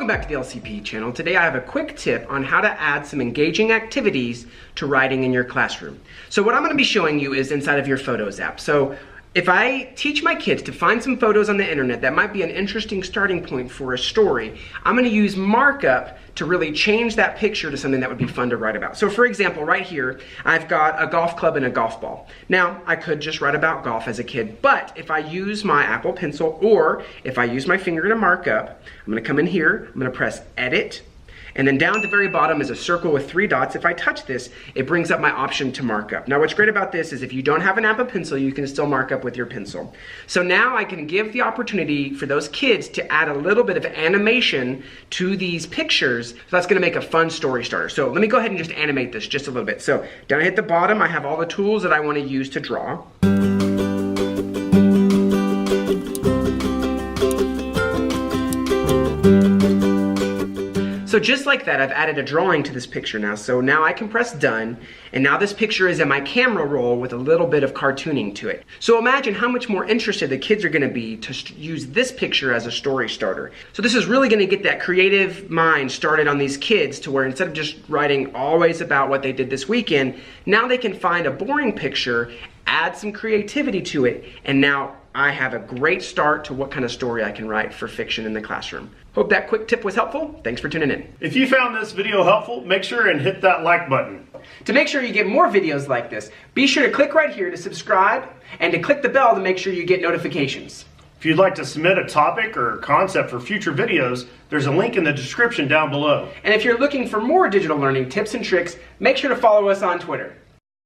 Welcome back to the LCP channel. Today I have a quick tip on how to add some engaging activities to writing in your classroom. So what I'm going to be showing you is inside of your Photos app. So if I teach my kids to find some photos on the internet that might be an interesting starting point for a story, I'm going to use Markup to really change that picture to something that would be fun to write about. So for example, right here, I've got a golf club and a golf ball. Now, I could just write about golf as a kid, but if I use my Apple Pencil or if I use my finger to mark up, I'm going to come in here, I'm going to press Edit, and then down at the very bottom is a circle with 3 dots. If I touch this, it brings up my option to mark up. Now what's great about this is if you don't have an Apple Pencil, you can still mark up with your pencil. So now I can give the opportunity for those kids to add a little bit of animation to these pictures. So that's gonna make a fun story starter. So let me go ahead and just animate this just a little bit. So down at the bottom, I have all the tools that I wanna use to draw. So just like that, I've added a drawing to this picture now. So now I can press done, and now this picture is in my camera roll with a little bit of cartooning to it. So imagine how much more interested the kids are gonna be to use this picture as a story starter. So this is really gonna get that creative mind started on these kids to where instead of just writing always about what they did this weekend, now they can find a boring picture, add some creativity to it, and now I have a great start to what kind of story I can write for fiction in the classroom. Hope that quick tip was helpful. Thanks for tuning in. If you found this video helpful, make sure and hit that like button. To make sure you get more videos like this, be sure to click right here to subscribe and to click the bell to make sure you get notifications. If you'd like to submit a topic or concept for future videos, there's a link in the description down below. And if you're looking for more digital learning tips and tricks, make sure to follow us on Twitter.